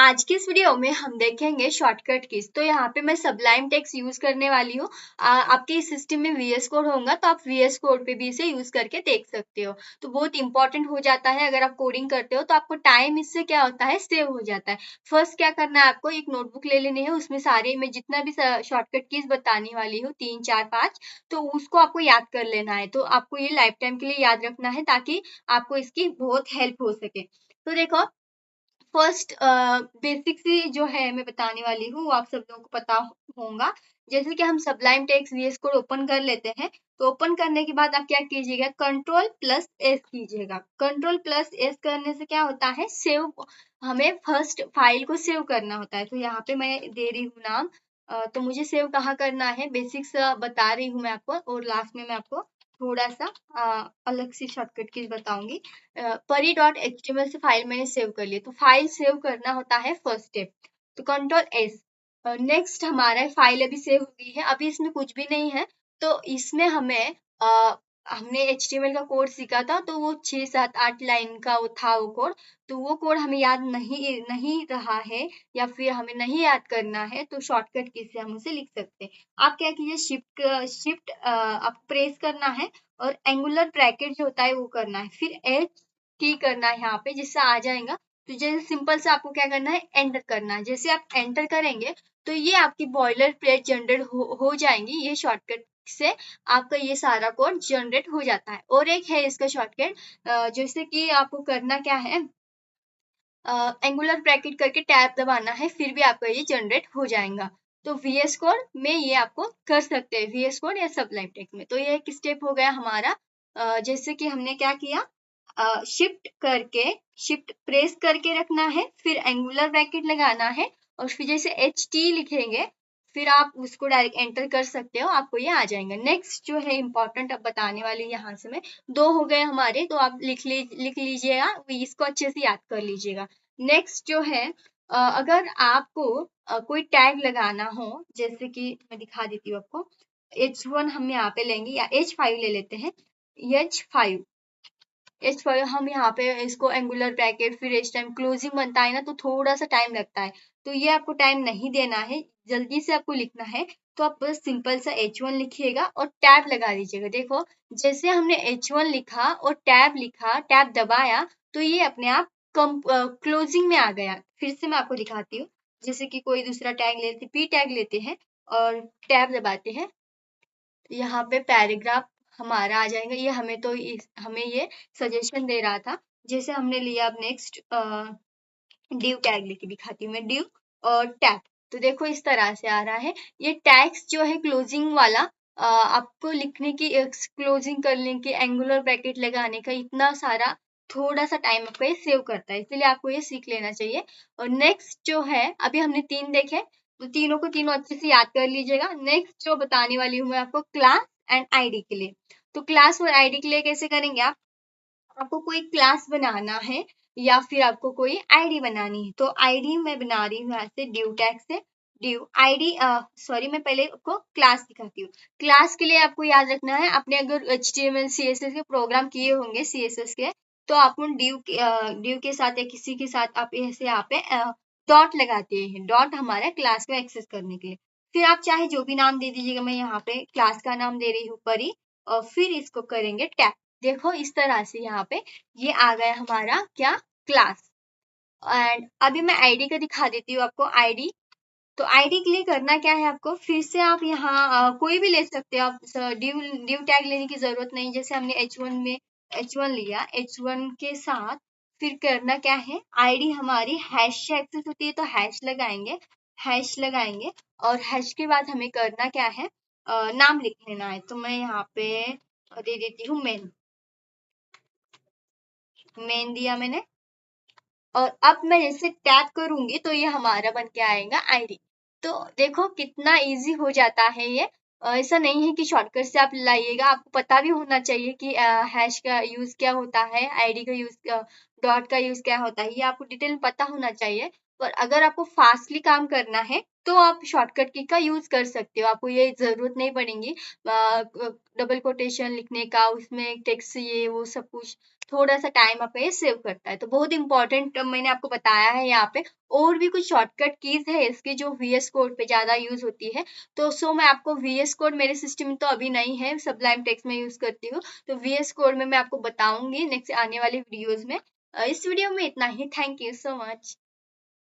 आज की इस वीडियो में हम देखेंगे शॉर्टकट कीज। तो यहाँ पे मैं सबलाइम टेक्स्ट यूज करने वाली हूँ। आपके इस सिस्टम में वीएस कोड होगा तो आप वीएस कोड पे भी इसे यूज करके देख सकते हो। तो बहुत इंपॉर्टेंट हो जाता है। अगर आप कोडिंग करते हो तो आपको टाइम इससे क्या होता है, सेव हो जाता है। फर्स्ट क्या करना है, आपको एक नोटबुक ले लेनी है, उसमें सारे मैं जितना भी शॉर्टकट कीज बताने वाली हूँ 3 4 5, तो उसको आपको याद कर लेना है। तो आपको ये लाइफ टाइम के लिए याद रखना है ताकि आपको इसकी बहुत हेल्प हो सके। तो देखो, फर्स्ट बेसिक सी जो है मैं बताने वाली हूँ, वो आप सब लोगों को पता होगा। जैसे कि हम sublime text VS code open कर लेते हैं, तो ओपन करने के बाद आप क्या कीजिएगा, कंट्रोल प्लस एस कीजिएगा। कंट्रोल प्लस एस करने से क्या होता है, सेव, हमें फर्स्ट फाइल को सेव करना होता है। तो यहाँ पे मैं दे रही हूँ नाम। तो मुझे सेव कहाँ करना है, बेसिक्स बता रही हूँ मैं आपको, और लास्ट में मैं आपको थोड़ा सा अलग सी शॉर्टकट की बताऊंगी। pari.html से फाइल मैंने सेव कर ली। तो फाइल सेव करना होता है फर्स्ट स्टेप। तो कंट्रोल एस। नेक्स्ट हमारा फाइल अभी सेव हो गई है, अभी इसमें कुछ भी नहीं है। तो इसमें हमें हमने HTML का कोड सीखा था, तो वो 6 7 8 लाइन का वो था वो कोड। तो वो कोड हमें याद नहीं रहा है, या फिर हमें नहीं याद करना है, तो शॉर्टकट की से हम उसे लिख सकते हैं। आप क्या कीजिए, शिफ्ट आप प्रेस करना है, और एंगुलर ब्रैकेट जो होता है वो करना है, फिर एच की करना है यहाँ पे, जिससे आ जाएगा। तो जैसे सिंपल से आपको क्या करना है, एंटर करना है। जैसे आप एंटर करेंगे तो ये आपकी बॉयलर प्लेट जनरेट हो जाएंगी। ये शॉर्टकट से आपका ये सारा कोड जनरेट हो जाता है। और एक है इसका शॉर्टकट, जैसे कि आपको करना क्या है, एंगुलर ब्रैकेट करके टैब दबाना है, फिर भी आपका ये जनरेट हो जाएगा। तो वीएस कोड में ये आपको कर सकते हैं, वीएस कोड या सबलाइम टेक्स्ट में। तो ये एक स्टेप हो गया हमारा। जैसे कि हमने क्या किया, शिफ्ट प्रेस करके रखना है, फिर एंगुलर ब्रैकेट लगाना है, और फिर जैसे HT लिखेंगे, फिर आप उसको डायरेक्ट एंटर कर सकते हो, आपको ये आ जाएगा। नेक्स्ट जो है इंपॉर्टेंट अब बताने वाली, यहाँ से मैं 2 हो गए हमारे, तो आप लिख लीजिएगा, इसको अच्छे से याद कर लीजिएगा। नेक्स्ट जो है, अगर आपको कोई टैग लगाना हो, जैसे कि मैं दिखा देती हूँ आपको। H1 हम यहाँ पे लेंगे, या H5 ले लेते हैं। H5 हम यहाँ पे इसको एंगुलर ब्रैकेट, फिर H टाइम क्लोजिंग बनता है ना, तो थोड़ा सा टाइम लगता है। तो ये आपको टाइम नहीं देना है, जल्दी से आपको लिखना है। तो आप बस सिंपल सा H1 लिखिएगा और टैब लगा दीजिएगा। देखो, जैसे हमने H1 लिखा और टैब लिखा, टैब दबाया, तो ये अपने आप क्लोजिंग में आ गया। फिर से मैं आपको दिखाती हूँ। जैसे कि कोई दूसरा टैग लेते, P टैग लेते हैं और टैब दबाते हैं, यहाँ पे पैराग्राफ हमारा आ जाएगा। ये हमें ये सजेशन दे रहा था। जैसे हमने लिया, अब नेक्स्ट डिव टैग लेके दिखाती हूँ मैं, डिव और टैग। तो देखो इस तरह से आ रहा है। ये टैग्स जो है क्लोजिंग वाला, आपको लिखने की, क्लोजिंग करने की, एंगुलर ब्रैकेट लगाने का, इतना सारा थोड़ा सा टाइम आपको ये सेव करता है, इसलिए आपको ये सीख लेना चाहिए। और नेक्स्ट जो है, अभी हमने 3 देखे, तो तीनों को तीनों अच्छे से याद कर लीजिएगा। नेक्स्ट जो बताने वाली हूँ मैं आपको, क्लास एंड आईडी के लिए। तो क्लास और आईडी के लिए कैसे करेंगे आप, आपको कोई क्लास बनाना है या फिर आपको कोई आईडी बनानी है। तो आईडी मैं बना रही हूँ यहाँ से डिव टैग से, डिव आईडी, सॉरी, मैं पहले आपको क्लास दिखाती हूँ। क्लास के लिए आपको याद रखना है, आपने अगर HTML CSS के प्रोग्राम किए होंगे CSS के, तो आप उन डिव के साथ या किसी के साथ आप ऐसे यहाँ पे डॉट लगाते हैं। डॉट हमारा क्लास को एक्सेस करने के लिए। फिर आप चाहे जो भी नाम दे दीजिएगा, मैं यहाँ पे क्लास का नाम दे रही हूँ परी, और फिर इसको करेंगे टैग। देखो इस तरह से यहाँ पे ये आ गया हमारा क्या, क्लास। एंड अभी मैं आईडी का दिखा देती हूँ आपको, आईडी। तो आईडी के लिए करना क्या है आपको, फिर से आप यहाँ कोई भी ले सकते हो आप, डिव टैग लेने की जरूरत नहीं। जैसे हमने H1 में H1 लिया, H1 के साथ फिर करना क्या है, आईडी हमारी हैश से एक्सेस होती है, तो हैश लगाएंगे, और हैश के बाद हमें करना क्या है, नाम लिख लेना है। तो मैं यहाँ पे दे देती हूँ मेन दिया मैंने। और अब मैं जैसे टैप करूंगी तो ये हमारा बन के आएगा आईडी। तो देखो कितना इजी हो जाता है ये। ऐसा नहीं है कि शॉर्टकट से आप लाइएगा, आपको पता भी होना चाहिए कि हैश का यूज क्या होता है, आईडी का यूज, डॉट का यूज क्या होता है, ये आपको डिटेल पता होना चाहिए। पर अगर आपको फास्टली काम करना है तो आप शॉर्टकट की का यूज कर सकते हो। आपको ये जरूरत नहीं पड़ेगी डबल कोटेशन लिखने का, उसमें टेक्स्ट ये वो सब कुछ, थोड़ा सा टाइम आपका ये सेव करता है। तो बहुत इंपॉर्टेंट मैंने आपको बताया है यहाँ पे। और भी कुछ शॉर्टकट कीज है इसकी जो VS कोड पे ज्यादा यूज होती है। तो मैं आपको VS कोड मेरे सिस्टम में तो अभी नहीं है, सबलाइम टेक्स्ट में यूज करती हूँ। तो VS कोड में मैं आपको बताऊंगी नेक्स्ट आने वाली वीडियोज में। इस वीडियो में इतना ही। Thank you so much.